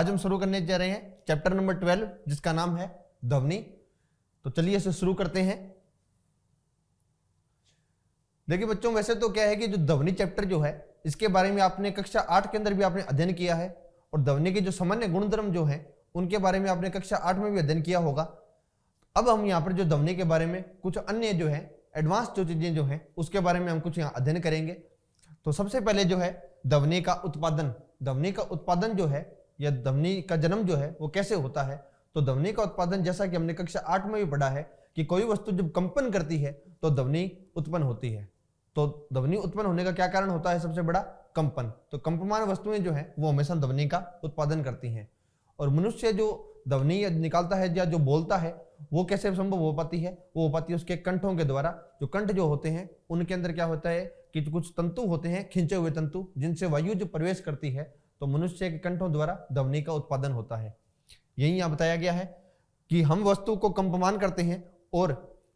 आज हम शुरू करने जा रहे हैं चैप्टर नंबर 12 जिसका नाम है ध्वनि। तो चलिए इसे शुरू करते हैं। देखिए बच्चों, वैसे तो क्या है कि जो ध्वनि चैप्टर जो है इसके बारे में आपने कक्षा 8 के अंदर भी आपने अध्ययन किया है और ध्वनि के जो सामान्य गुणधर्म जो है उनके बारे में आपने कक्षा 8 में भी अध्ययन किया होगा। अब हम यहाँ पर जो ध्वनि के बारे में कुछ अन्य जो है एडवांस जो चीजें जो है उसके बारे में हम कुछ यहाँ अध्ययन करेंगे। तो सबसे पहले जो है ध्वनि का उत्पादन। ध्वनि का उत्पादन जो है या ध्वनि का जन्म जो है वो कैसे होता है। तो ध्वनि का उत्पादन जैसा कि हमने कक्षा 8 में भी पढ़ा है कि कोई वस्तु जब कंपन करती है तो ध्वनि उत्पन्न होती है। तो ध्वनि उत्पन्न होने का क्या कारण होता है? सबसे बड़ा कंपन। तो कंपमान वस्तुएं जो है वो हमेशा ध्वनि का उत्पादन करती हैं। और मनुष्य जो ध्वनि निकालता है या जो बोलता है वो कैसे संभव हो पाती है? वो हो पाती है उसके कंठों के द्वारा। जो कंठ जो होते हैं उनके अंदर क्या होता है कि कुछ तंतु होते हैं, खींचे हुए तंतु, जिनसे वायु जो प्रवेश करती है तो मनुष्य के कंठों द्वारा ध्वनि का उत्पादन होता है। यही यहाँ बताया गया है कि हम वस्तु को कंपमान करते हैं और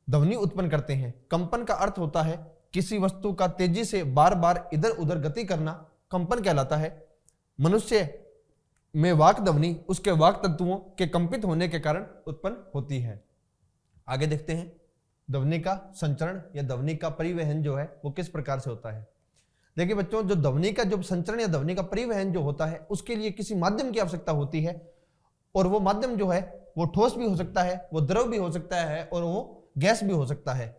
ध्वनि उत्पन्न करते हैं। कंपन का अर्थ होता है किसी वस्तु का तेजी से बार बार इधर उधर गति करना कंपन कहलाता है। मनुष्य में वाक ध्वनि उसके वाक तंतुओं के कंपित होने के कारण उत्पन्न होती है। आगे देखते हैं ध्वनि का संचरण या ध्वनि का परिवहन जो है वो किस प्रकार से होता है। देखिए बच्चों, जो ध्वनि का जो संचरण या ध्वनि का परिवहन जो होता है उसके लिए किसी माध्यम की आवश्यकता होती है। और वो माध्यम जो है वो ठोस भी हो सकता है, वो द्रव भी हो सकता है और वो गैस भी हो सकता है।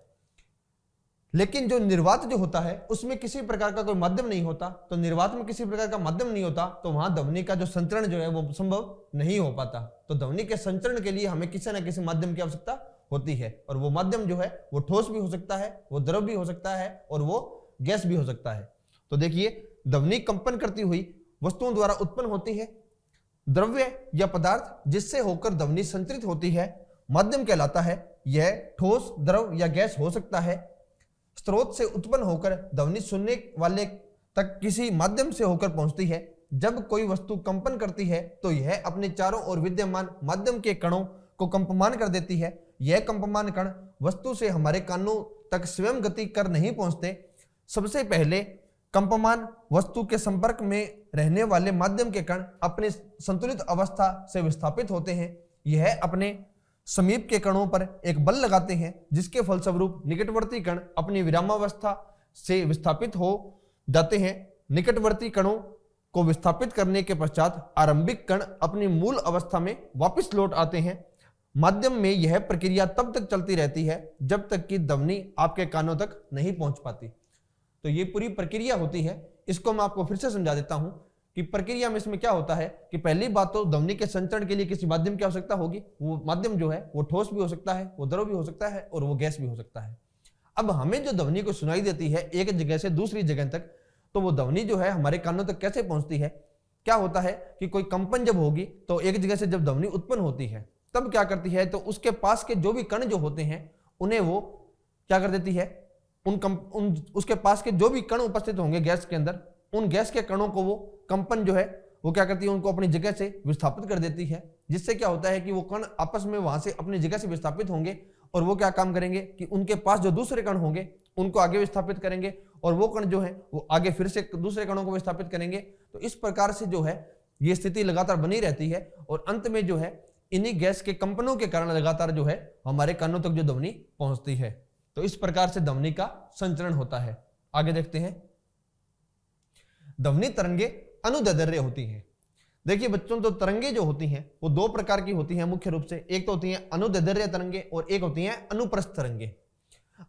लेकिन जो निर्वात जो होता है उसमें किसी प्रकार का कोई माध्यम नहीं होता। तो निर्वात में किसी प्रकार का माध्यम नहीं होता तो वहां ध्वनि का जो संचरण जो है वो संभव नहीं हो पाता। तो ध्वनि के संचरण के लिए हमें किसी न किसी माध्यम की आवश्यकता होती है। और वो माध्यम जो है वो ठोस भी हो सकता है, वो द्रव भी हो सकता है और वो गैस भी हो सकता है। तो देखिए, ध्वनि कंपन करती हुई वस्तुओं द्वारा उत्पन्न होती है। द्रव्य या पदार्थ जिससे होकर ध्वनि संचरित होती है माध्यम कहलाता है। यह ठोस, द्रव या गैस हो सकता है। स्रोत से उत्पन्न होकर ध्वनि सुनने वाले तक किसी माध्यम से होकर पहुंचती है। जब कोई वस्तु कंपन करती है तो यह अपने चारों ओर विद्यमान माध्यम के कणों को कंपमान कर देती है। यह कंपमान कण वस्तु से हमारे कानों तक स्वयं गति कर नहीं पहुंचते। सबसे पहले कंपमान वस्तु के संपर्क में रहने वाले माध्यम के कण अपने संतुलित अवस्था से विस्थापित होते हैं। यह अपने समीप के कणों पर एक बल लगाते हैं जिसके फलस्वरूप निकटवर्ती कण अपनी विरामावस्था से विस्थापित हो जाते हैं। निकटवर्ती कणों को विस्थापित करने के पश्चात आरंभिक कण अपनी मूल अवस्था में वापस लौट आते हैं। माध्यम में यह प्रक्रिया तब तक चलती रहती है जब तक कि ध्वनि आपके कानों तक नहीं पहुंच पाती। तो ये पूरी प्रक्रिया होती है। इसको मैं आपको फिर से समझा देता हूं कि प्रक्रिया में इसमें क्या होता है कि पहली बात तो ध्वनि के संचरण के लिए किसी माध्यम की आवश्यकता होगी। वो माध्यम जो है वो ठोस भी हो सकता है, वो द्रव भी हो सकता है और वो गैस भी हो सकता है। अब हमें जो ध्वनि को सुनाई देती है एक जगह से दूसरी जगह तक, तो वो ध्वनि जो है हमारे कानों तक कैसे पहुंचती है? क्या होता है कि कोई कंपन जब होगी तो एक जगह से जब ध्वनि उत्पन्न होती है तब क्या करती है, तो उसके पास के जो भी कण जो होते हैं उन्हें वो क्या कर देती है, उसके पास के जो भी कण उपस्थित होंगे गैस के अंदर, उन गैस के कणों को वो कंपन जो है वो क्या करती है, उनको अपनी जगह से विस्थापित कर देती है। जिससे क्या होता है कि वो कण आपस में वहां से अपनी जगह से विस्थापित होंगे और वो क्या काम करेंगे कि उनके पास जो दूसरे कण होंगे उनको आगे विस्थापित करेंगे और वो कण जो है वो आगे फिर से दूसरे कणों को विस्थापित करेंगे। तो इस प्रकार से जो है ये स्थिति लगातार बनी रहती है और अंत में जो है इन्हीं गैस के कंपनों के कारण लगातार जो है हमारे कानों तक जो ध्वनि पहुंचती है। तो इस प्रकार से ध्वनि का संचरण होता है। आगे देखते हैं, ध्वनि तरंगे अनुदैर्ध्य होती हैं। देखिए बच्चों, तो तरंगे जो होती हैं वो दो प्रकार की होती हैं मुख्य रूप से। एक तो होती हैं अनुदैर्ध्य तरंगे और एक होती हैं अनुप्रस्थ तरंगे।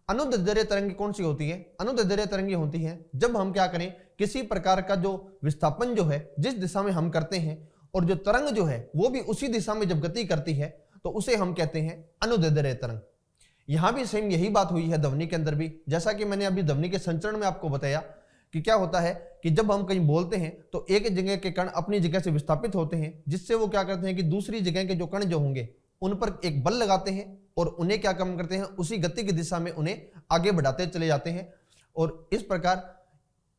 अनुदैर्ध्य तरंगे कौन सी होती है? अनुदैर्ध्य तरंगे होती हैं जब हम क्या करें, किसी प्रकार का जो विस्थापन जो है जिस दिशा में हम करते हैं और जो तरंग जो है वो भी उसी दिशा में जब गति करती है तो उसे हम कहते हैं अनुदैर्ध्य तरंग। यहां भी सेम यही बात हुई है ध्वनि के अंदर भी। जैसा कि मैंने अभी ध्वनि के संचरण में आपको बताया कि क्या होता है कि जब हम कहीं बोलते हैं तो एक जगह के कण अपनी जगह से विस्थापित होते हैं, जिससे वो क्या करते हैं कि दूसरी जगह के जो कण जो होंगे उन पर एक बल लगाते हैं और उन्हें क्या काम करते हैं, उसी गति की दिशा में उन्हें आगे बढ़ाते चले जाते हैं। और इस प्रकार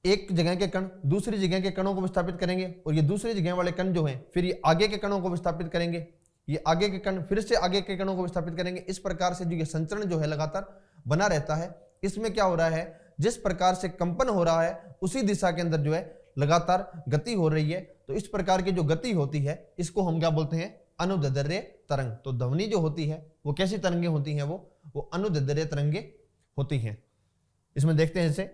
एक जगह के कण दूसरी जगह के कणों को विस्थापित करेंगे और ये दूसरी जगह वाले कण जो हैं फिर ये आगे के कणों को विस्थापित करेंगे, ये आगे के कण फिर से आगे के कणों को विस्थापित करेंगे। इस प्रकार से जो ये संचरण जो है लगातार बना रहता है। इसमें क्या हो रहा है, जिस प्रकार से कंपन हो रहा है उसी दिशा के अंदर जो है लगातार गति हो रही है। तो इस प्रकार की जो गति होती है इसको हम क्या बोलते हैं, अनुदैर्ध्य तरंग। तो ध्वनि जो होती है वो कैसी तरंगे होती हैं, वो अनुदैर्ध्य तरंगे होती हैं। इसमें देखते हैं जैसे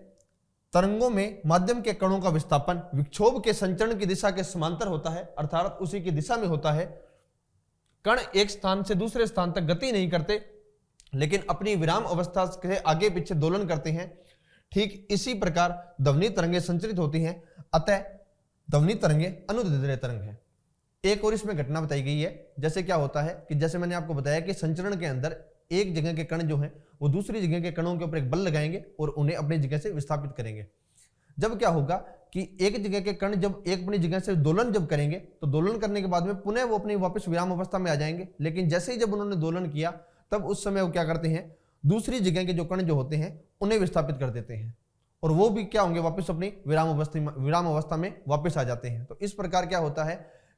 तरंगों में माध्यम के कणों का विस्थापन विक्षोभ के संचरण की दिशा के समांतर होता है, अर्थात उसी की दिशा में होता है। कण एक स्थान से दूसरे स्थान तक गति नहीं करते लेकिन अपनी विराम अवस्था से आगे पीछे दोलन करते हैं। ठीक इसी प्रकार ध्वनि तरंगे संचरित होती हैं, अतः ध्वनि तरंगे अनुदैर्ध्य तरंग है। एक और इसमें घटना बताई गई है, जैसे क्या होता है कि जैसे मैंने आपको बताया कि संचरण के अंदर एक जगह के कण जो हैं वो दूसरी जगह के कणों के ऊपर एक बल लगाएंगे और उन्हें अपनी जगह से विस्थापित करेंगे। जब क्या होगा कि एक जगह के कण जब एक अपनी जगह से दोलन जब करेंगे तो दोलन करने के बाद में पुनः वो अपनी वापस विराम अवस्था में आ जाएंगे, लेकिन जैसे ही जब उन्होंने दोलन किया तब उस समय वो क्या करते हैं, दूसरी जगह के जो कण जो होते हैं उन्हें विस्थापित कर देते हैं और वो भी क्या होंगे, वापस अपनी विराम अवस्था में वापस आ जाते हैं। तो इस प्रकार क्या होता है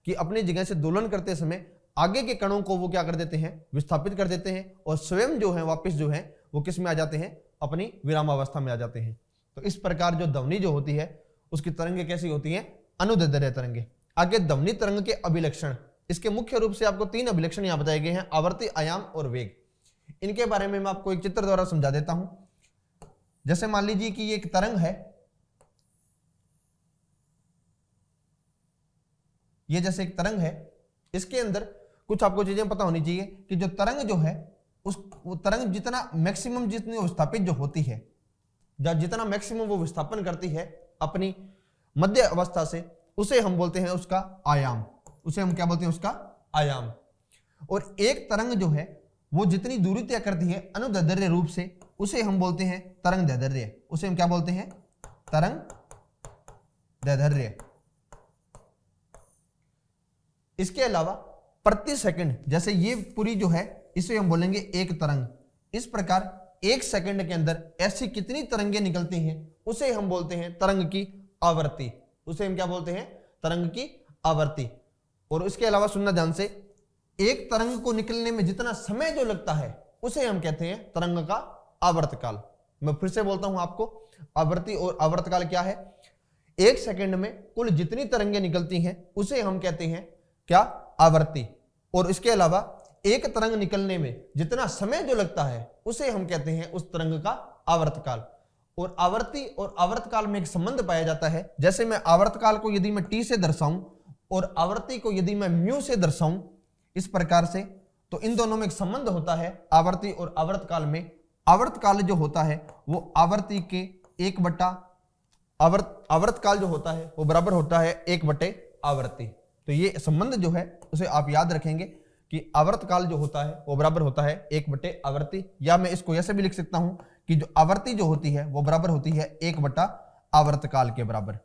कि अपनी जगह से दोलन करते समय आगे के कणों को वो क्या कर देते हैं, विस्थापित कर देते हैं और स्वयं जो है वापस जो है वो किस में आ जाते हैं, अपनी विराम अवस्था में आ जाते हैं। तो इस प्रकार जो ध्वनि जो होती है उसकी तरंगे कैसी होती हैं, अनुदैर्ध्य तरंगे। आगे ध्वनि तरंग के अभिलक्षण, इसके मुख्य रूप से आपको 3 अभिलक्षण यहां बताए गए हैं, आवर्ती, आयाम और वेग। इनके बारे में मैं आपको एक चित्र द्वारा समझा देता हूं। जैसे मान लीजिए कि ये एक तरंग है, ये जैसे एक तरंग है, इसके अंदर कुछ आपको चीजें पता होनी चाहिए कि जो तरंग जो है वो तरंग जितना मैक्सिमम जितनी विस्थापित जो होती है, जितना मैक्सिमम वो विस्थापन करती है अपनी मध्य अवस्था से, उसे हम बोलते हैं उसका आयाम। उसे हम क्या बोलते हैं, उसका आयाम। और एक तरंग जो है वो जितनी दूरी तय करती है अनुदैर्ध्य रूप से, उसे हम बोलते हैं तरंग दैर्ध्य। उसे हम क्या बोलते हैं, तरंग दैर्ध्य। इसके अलावा प्रति सेकंड, जैसे ये पूरी जो है इसे हम बोलेंगे एक तरंग। इस प्रकार एक सेकंड के अंदर ऐसी कितनी तरंगे निकलती हैं उसे हम बोलते हैं तरंग की आवृत्ति। उसे हम क्या बोलते हैं, तरंग की आवृत्ति। और इसके अलावा सुनना ध्यान से, एक तरंग को निकलने में जितना समय जो लगता है उसे हम कहते हैं तरंग का आवर्तकाल। मैं फिर से बोलता हूं आपको, आवृत्ति और आवर्तकाल क्या है। एक सेकंड में कुल जितनी तरंगे निकलती हैं उसे हम कहते हैं क्या, आवृत्ति। और इसके अलावा एक तरंग निकलने में जितना समय जो लगता है उसे हम कहते हैं उस तरंग का आवर्तकाल। और आवर्ती और आवर्तकाल में एक संबंध पाया जाता है। जैसे मैं आवर्तकाल को यदि मैं टी से दर्शाऊं और आवृत्ति को यदि मैं म्यू से दर्शाऊं इस प्रकार से, तो इन दोनों में एक संबंध होता है आवर्ती और आवर्तकाल में। आवर्तकाल जो होता है वो आवर्ती के 1 आवर्तकाल जो होता है वो बराबर होता है 1 आवर्ती। तो ये संबंध जो है उसे आप याद रखेंगे कि आवर्तकाल जो होता है वो बराबर होता है 1 आवर्ती। या मैं इसको ऐसे भी लिख सकता हूं कि जो आवर्ती जो होती है वो बराबर होती है 1 आवर्तकाल के बराबर।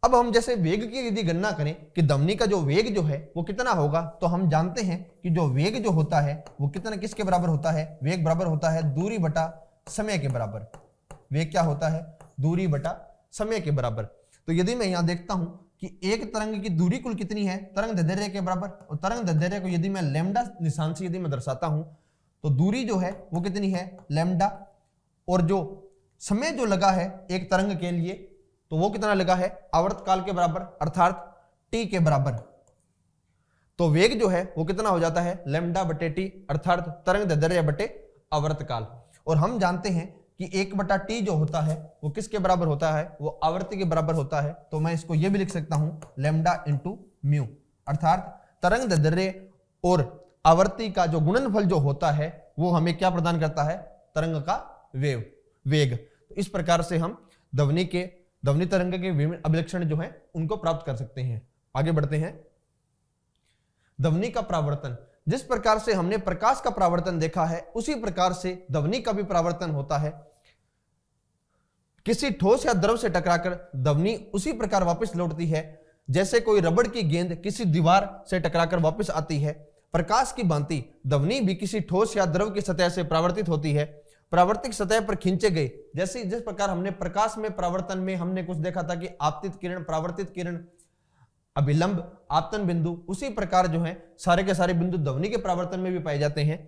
अब हम जैसे वेग की यदि गणना करें कि ध्वनि का जो वेग जो है वो कितना होगा, तो हम जानते हैं कि जो वेग जो होता है वो कितना किसके बराबर होता है, वेग बराबर होता है दूरी बटा समय के बराबर। वेग क्या होता है, दूरी बटा समय के बराबर। तो यदि मैं यहां देखता हूं कि एक तरंग की दूरी कुल कितनी है, तरंग दैर्ध्य के बराबर, और तरंग दैर्ध्य को यदि मैं लैम्डा निशान से यदि मैं दर्शाता हूं तो दूरी जो है वो कितनी है, लैम्डा। और जो समय जो लगा है एक तरंग के लिए तो वो कितना लगा है, आवर्तकाल के बराबर अर्थात टी के बराबर। तो वेग जो है वो कितना हो जाता है, लैम्डा बटे टी अर्थात तरंग दैर्ध्य बटे आवर्तकाल। और हम जानते हैं कि 1/t जो होता है वो किसके बराबर होता है, वो आवर्ती के बराबर होता है। तो मैं इसको ये भी लिख सकता हूं लैम्डा इंटू म्यू, अर्थात तरंग दैर्ध्य और आवर्ती का जो गुणनफल जो होता है वो हमें क्या प्रदान करता है, तरंग का वेग। तो इस प्रकार से हम ध्वनि तरंग के विभिन्न अभिलक्षण जो हैं उनको प्राप्त कर सकते हैं। आगे बढ़ते हैं। ध्वनि का परावर्तन, जिस प्रकार से हमने प्रकाश का परावर्तन देखा है उसी प्रकार से ध्वनि का भी परावर्तन होता है। किसी ठोस या द्रव से टकराकर ध्वनि उसी प्रकार वापस लौटती है जैसे कोई रबड़ की गेंद किसी दीवार से टकराकर वापस आती है। प्रकाश की भांति ध्वनि भी किसी ठोस या द्रव की सतह से परावर्तित होती है। परावर्तित सतह पर खींचे गए, जैसे जिस प्रकार हमने प्रकाश में परावर्तन में हमने कुछ देखा था कि आपतित किरण, परावर्तित किरण, अभिलंब, आपतन बिंदु, उसी प्रकार जो है सारे के सारे बिंदु ध्वनि के परावर्तन में भी पाए जाते हैं।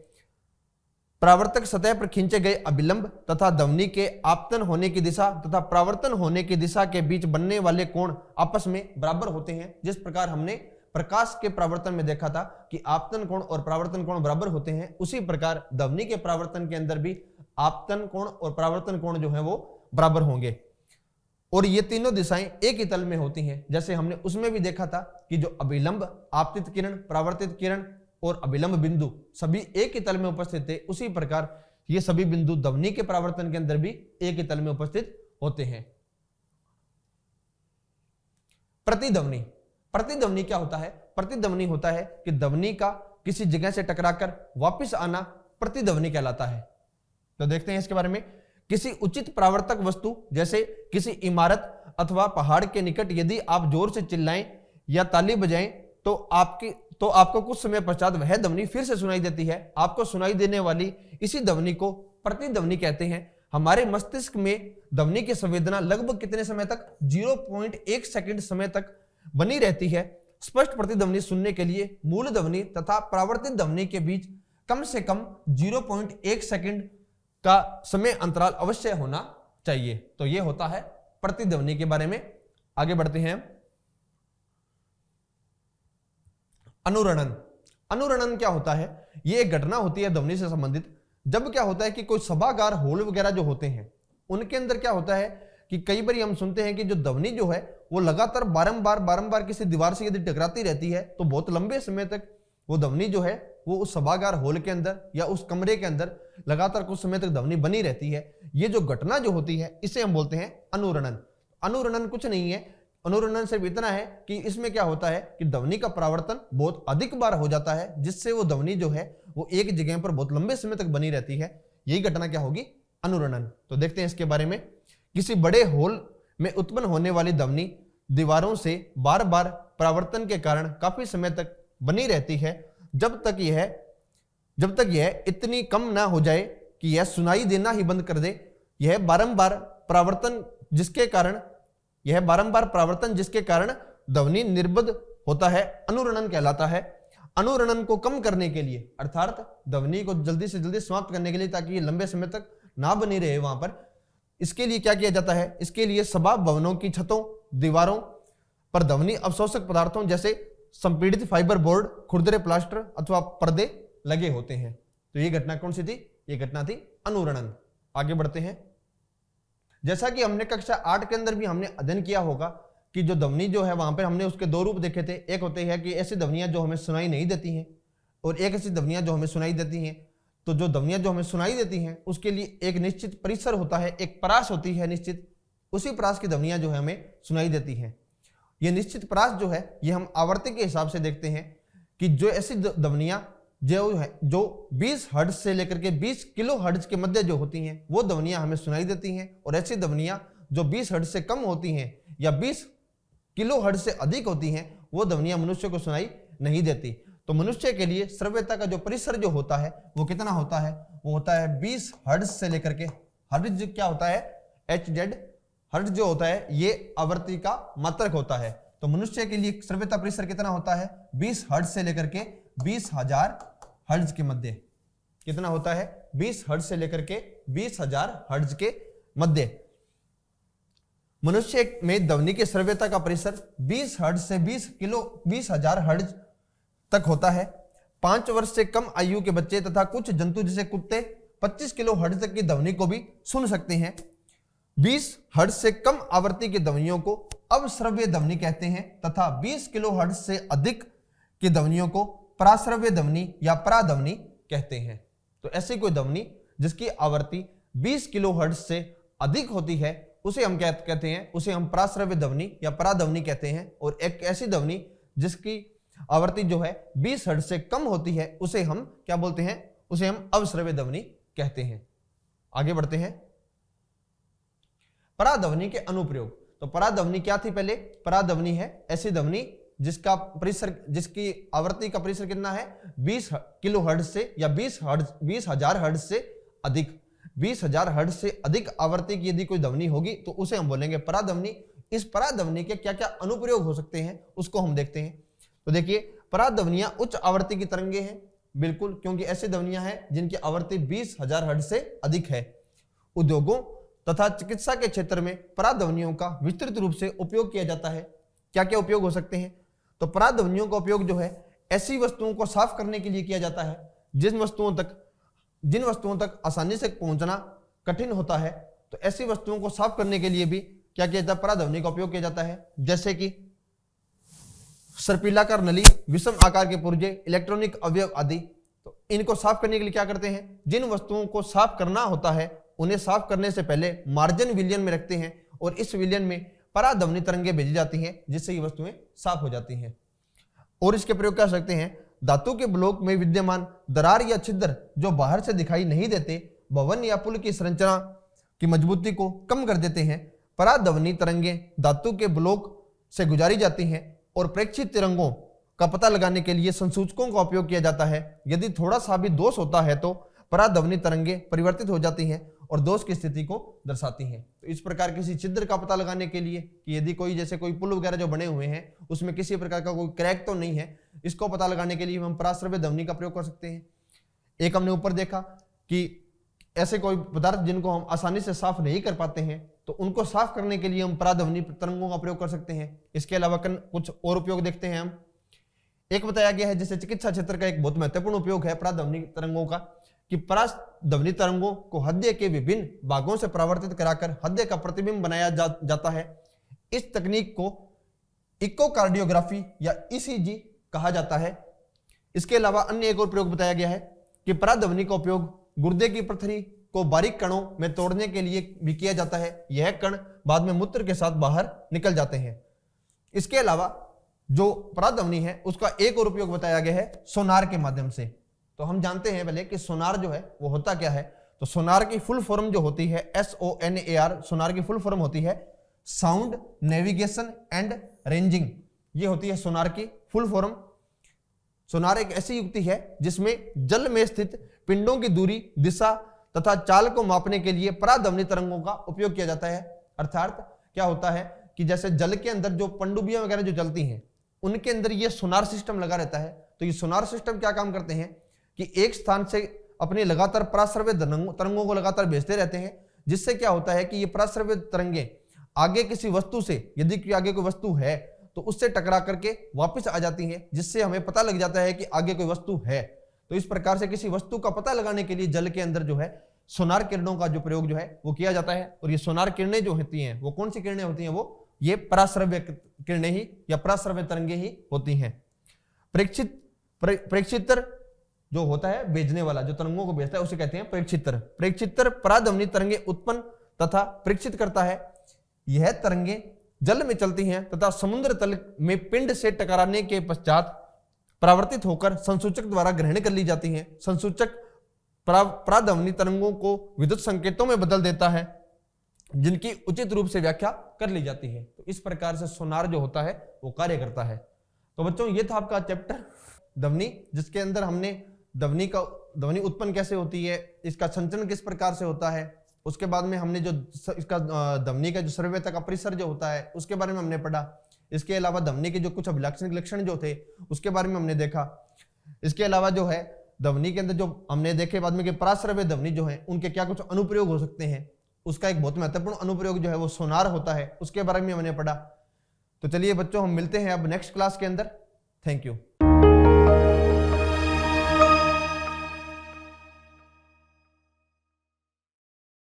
परावर्तक सतह पर खींचे गए अभिलंब तथा ध्वनि के आपतन होने की दिशा तथा परावर्तन होने की दिशा के बीच बनने वाले कोण आपस में बराबर होते हैं। जिस प्रकार हमने प्रकाश के परावर्तन में देखा था कि आपतन कोण और परावर्तन कोण बराबर होते हैं, उसी प्रकार ध्वनि के परावर्तन के अंदर भी आपतन कोण और परावर्तन कोण जो है वो बराबर होंगे और ये तीनों दिशाएं एक ही तल में होती हैं। जैसे हमने उसमें भी देखा था कि जो अभिलंब, आपतित किरण, परावर्तित किरण और अभिलंब बिंदु सभी एक ही तल में उपस्थित थे, उसी प्रकार ये सभी बिंदु ध्वनि के परावर्तन के अंदर भी एक ही तल में उपस्थित होते हैं। प्रतिध्वनि। प्रतिध्वनि क्या होता है? प्रतिध्वनि होता है कि ध्वनि का किसी जगह से टकराकर वापस आना प्रतिध्वनि कहलाता है। तो देखते हैं इसके बारे में। किसी उचित परावर्तक वस्तु जैसे किसी इमारत अथवा पहाड़ के निकट यदि आप जोर से चिल्लाएं या ताली बजाएं तो आपको कुछ समय पश्चात वह ध्वनि फिर से सुनाई देती है। आपको सुनाई देने वाली इसी ध्वनि को प्रतिध्वनि कहते हैं। हमारे मस्तिष्क में ध्वनि की संवेदना लगभग कितने समय तक? 0.1 सेकंड समय तक बनी रहती है। स्पष्ट प्रतिध्वनि सुनने के लिए मूल ध्वनि तथा परावर्तित ध्वनि के बीच कम से कम 0.1 सेकंड का समय अंतराल अवश्य होना चाहिए। तो यह होता है प्रतिध्वनि के बारे में। आगे बढ़ते हैं। अनुरणन। अनुरणन क्या होता है? यह एक घटना होती है ध्वनि से संबंधित। जब क्या होता है कि कोई सभागार, हॉल वगैरह जो होते हैं उनके अंदर क्या होता है कि कई बार हम सुनते हैं कि जो ध्वनि जो है वो लगातार बारंबार किसी दीवार से यदि टकराती रहती है तो बहुत लंबे समय तक वो ध्वनि जो है वो उस सभागार, हॉल के अंदर या उस कमरे के अंदर लगातार कुछ समय तक ध्वनि बनी रहती है। ये जो घटना जो होती है इसे हम बोलते हैं अनुरणन। अनुरणन कुछ नहीं है, अनुरणन सिर्फ इतना है कि इसमें क्या होता है कि ध्वनि का परावर्तन बहुत अधिक बार हो जाता है, जिससे वो ध्वनि जो है वो एक जगह पर बहुत लंबे समय तक बनी रहती है। यही घटना क्या होगी? अनुरणन। तो देखते हैं इसके बारे में। किसी बड़े हॉल में उत्पन्न होने वाली ध्वनि दीवारों से बार बार परावर्तन के कारण काफी समय तक बनी रहती है, जब तक यह इतनी कम ना हो जाए कि यह सुनाई देना ही बंद कर दे। यह बारंबार परावर्तन जिसके कारण ध्वनि निर्बध होता है, अनुरणन कहलाता है। अनुरणन को कम करने के लिए, अर्थात ध्वनि को जल्दी से जल्दी समाप्त करने के लिए, ताकि ये लंबे समय तक ना बनी रहे वहां पर, इसके लिए क्या किया जाता है? इसके लिए सभा भवनों की छतों, दीवारों पर ध्वनि अवशोषक पदार्थों जैसे संपीड़ित फाइबर बोर्ड, खुरदरे प्लास्टर अथवा पर्दे लगे होते हैं। तो ये घटना कौन सी थी? ये घटना थी अनुरणन। आगे बढ़ते हैं। जैसा कि हमने कक्षा 8 के अंदर भी हमने अध्ययन किया होगा कि जो ध्वनि जो है वहां पर हमने उसके दो रूप देखे थे। एक होते हैं कि ऐसी ध्वनियां जो हमें सुनाई नहीं देती हैं और एक ऐसी ध्वनियां जो हमें सुनाई देती हैं। तो जो ध्वनियां जो हमें सुनाई देती हैं उसके लिए एक निश्चित परिसर होता है, एक परास होती है निश्चित, उसी परास की ध्वनियां जो है हमें सुनाई देती हैं। ये निश्चित परास जो है ये हम आवर्ती के हिसाब से देखते हैं कि जो ऐसी ध्वनियां जो 20 हर्ट्ज से लेकर के 20 किलो हर्ट्ज के मध्य जो होती हैं वो ध्वनियां हमें सुनाई देती हैं, और ऐसी ध्वनियां जो 20 हर्ट्ज से कम होती हैं या 20 किलो हर्ट्ज से अधिक होती हैं वो ध्वनियां मनुष्य को सुनाई नहीं देती। तो मनुष्य के लिए श्रव्यता का जो परिसर जो होता है वो कितना होता है? वो होता है 20 हर्ट्ज से लेकर के, हर्ट्ज क्या होता है? HZ। हर्ट्ज जो होता है ये आवृत्ति का मात्रक होता है। तो मनुष्य के लिए श्रव्यता परिसर कितना होता है? 20 हर्ट्ज से लेकर के 20,000 हर्ट्ज के मध्य। कितना होता है? 20 हर्ट्ज से लेकर के 20,000 हर्ट्ज के मध्य। मनुष्य में ध्वनि के श्रव्यता का परिसर 20 हर्ट्ज से 20,000 हर्ट्ज तक होता है। 5 वर्ष से कम आयु के बच्चे तथा कुछ जंतु जैसे कुत्ते 25 किलो हर्ट्ज तक की ध्वनि को भी सुन सकते हैं। 20 हर्ट्ज से कम आवृत्ति की ध्वनियों को अवश्रव्य ध्वनि कहते हैं तथा 20 किलो हर्ट्ज से अधिक की ध्वनियों को पराश्रव्य ध्वनि या पराध्वनि कहते हैं। तो ऐसी कोई ध्वनि जिसकी आवृत्ति 20 किलो हर्ट्ज से अधिक होती है उसे हम क्या कहते हैं? उसे हम पराश्रव्य ध्वनि या पराध्वनि कहते हैं। और एक ऐसी ध्वनि जिसकी आवृत्ति जो है 20 हर्ट्ज से कम होती है उसे हम क्या बोलते हैं? उसे हम अवश्रव्य ध्वनि कहते हैं। आगे बढ़ते हैं। पराध्वनि के अनुप्रयोग। तो पराध्वनि क्या थी? पहले पराध्वनि है ऐसी ध्वनि जिसकी आवृत्ति का परिसर कितना है? 20 किलो हर्ट्ज से या 20,000 हर्ट्ज से अधिक। 20,000 हर्ट्ज से अधिक आवृत्ति की यदि कोई ध्वनि होगी तो उसे हम बोलेंगे पराध्वनि। इस पराध्वनि के क्या क्या अनुप्रयोग हो सकते हैं उसको हम देखते हैं। तो देखिए, पराध्वनियां उच्च आवृत्ति की तरंगे हैं, बिल्कुल, क्योंकि ऐसी ध्वनियां हैं जिनकी आवृत्ति 20,000 हर्ट्ज से अधिक है। उद्योगों तथा चिकित्सा के क्षेत्र में पराध्वनियों का विस्तृत रूप से उपयोग किया जाता है। क्या क्या उपयोग हो सकते हैं? तो पराध्वनियों का उपयोग जो है ऐसी वस्तुओं को साफ करने के लिए किया जाता है जिन वस्तुओं तक आसानी से पहुंचना कठिन होता है। तो ऐसी वस्तुओं को साफ करने के लिए भी क्या किया जाता है? पराध्वनि का उपयोग किया जाता है, जैसे कि सर्पिलाकार नली, विषम आकार के पुर्जे, इलेक्ट्रॉनिक अवयव आदि। तो इनको साफ करने के लिए क्या करते हैं? जिन वस्तुओं को साफ करना होता है उन्हें साफ करने से पहले मार्जन विलयन में रखते हैं और इस विलयन में पराध्वनि तरंगें भेजी जाती हैं जिससे ये वस्तुएं साफ हो जाती हैं। और इसके प्रयोग कर सकते हैं धातु के ब्लॉक में विद्यमान दरार या छिद्र जो बाहर से दिखाई नहीं देते भवन या पुल की संरचना की मजबूती को कम कर देते हैं। पराध्वनि तरंगें धातु के ब्लॉक से गुजारी जाती हैं और प्रेक्षित तरंगों का पता लगाने के लिए संसूचकों का उपयोग किया जाता है। यदि थोड़ा सा भी दोष होता है तो पराध्वनि तरंगें परिवर्तित हो जाती हैं और दोष की स्थिति को दर्शाती हैं। तो इस प्रकार किसी छिद्र का पता लगाने के लिए कि यदि कोई जैसे कोई पुल वगैरह जो बने हुए हैं उसमें किसी प्रकार का कोई क्रैक तो नहीं है, इसको पता लगाने के लिए हम पराश्रव्य ध्वनि का प्रयोग कर सकते हैं। एक हमने ऊपर देखा कि ऐसे कोई पदार्थ जिनको हम आसानी से साफ नहीं कर पाते हैं तो उनको साफ करने के लिए हम पराध्वनि तरंगों का प्रयोग कर सकते हैं। इसके अलावा कुछ और उपयोग देखते हैं हम। एक बताया गया है जैसे चिकित्सा क्षेत्र का एक बहुत महत्वपूर्ण उपयोग है पराध्वनि तरंगों का, कि पराध्वनि तरंगों को हृदय के विभिन्न भागों से परावर्तित कराकर हृदय का प्रतिबिंब बनाया जाता है। इस तकनीक को इकोकार्डियोग्राफी या ईसीजी कहा जाता है। इसके अलावा अन्य एक और प्रयोग बताया गया है कि पराध्वनि का उपयोग गुर्दे की पथरी को बारीक कणों में तोड़ने के लिए भी किया जाता है। यह कण बाद में मूत्र के साथ बाहर निकल जाते हैं। इसके अलावा जो पराध्वनि है उसका एक और उपयोग बताया गया है सोनार के माध्यम से। तो हम जानते हैं पहले कि सोनार जो है वो होता क्या है। तो सोनार की फुल फॉर्म जो होती है SONAR, सोनार की फुल फॉर्म होती है साउंड नेविगेशन एंड रेंजिंग। ये होती है सोनार की फुल फॉर्म। सोनार एक ऐसी युक्ति है जिसमें जल में स्थित पिंडों की दूरी, दिशा तथा चाल को मापने के लिए पराध्वनि तरंगों का उपयोग किया जाता है। अर्थात क्या होता है कि जैसे जल के अंदर जो पनडुब्बियां वगैरह जो चलती हैं उनके अंदर ये सोनार सिस्टम लगा रहता है। तो ये सोनार सिस्टम क्या काम करते हैं कि एक स्थान से अपने लगातार पराश्रव्य तरंगों को लगातार भेजते रहते हैं, जिससे क्या होता है कि ये पराश्रव्य तरंगें आगे किसी वस्तु से, यदि आगे कोई वस्तु है तो उससे टकरा करके वापस आ जाती हैं, जिससे हमें पता लग जाता है कि आगे कोई वस्तु है। तो इस प्रकार से किसी वस्तु का पता लगाने के लिए जल के अंदर जो है सोनार किरणों का जो प्रयोग जो है वो किया जाता है। और ये सोनार किरणें जो होती हैं वो कौन सी किरणें होती हैं? वो ये पराश्रव्य किरणें ही या पराश्रव्य तरंगें ही होती हैं। प्रेक्षित्र जो होता है भेजने वाला, जो तरंगों को भेजता है उसे कहते हैं प्रेक्षित्र। प्रेक्षित्र पराध्वनि तरंगें उत्पन्न तथा प्रेक्षित करता है। यह तरंगें जल में चलती हैं तथा समुद्र तल में पिंड से टकराने के पश्चात परावर्तित होकर संसूचक द्वारा ग्रहण कर ली जाती हैं। संसूचक पराध्वनि तरंगों को विद्युत संकेतों में बदल देता है जिनकी उचित रूप से व्याख्या कर ली जाती है। तो इस प्रकार से सोनार जो होता है वो कार्य करता है। तो बच्चों ये था आपका चैप्टर ध्वनि, जिसके अंदर हमने ध्वनि उत्पन्न कैसे होती है, इसका संचरण किस प्रकार से होता है, उसके बाद में हमने जो इसका ध्वनि का जो सर्वव्यापक अपरिसर जो होता है उसके बारे में हमने पढ़ा। इसके अलावा ध्वनि के जो कुछ अभिलक्षणिक लक्षण जो थे उसके बारे में हमने देखा। इसके अलावा जो है ध्वनि के अंदर जो हमने देखे बाद में कि पराश्रव्य ध्वनि जो है उनके क्या कुछ अनुप्रयोग हो सकते हैं, उसका एक बहुत महत्वपूर्ण अनुप्रयोग जो है वो सोनार होता है, उसके बारे में हमने पढ़ा। तो चलिए बच्चों हम मिलते हैं अब नेक्स्ट क्लास के अंदर। Thank you.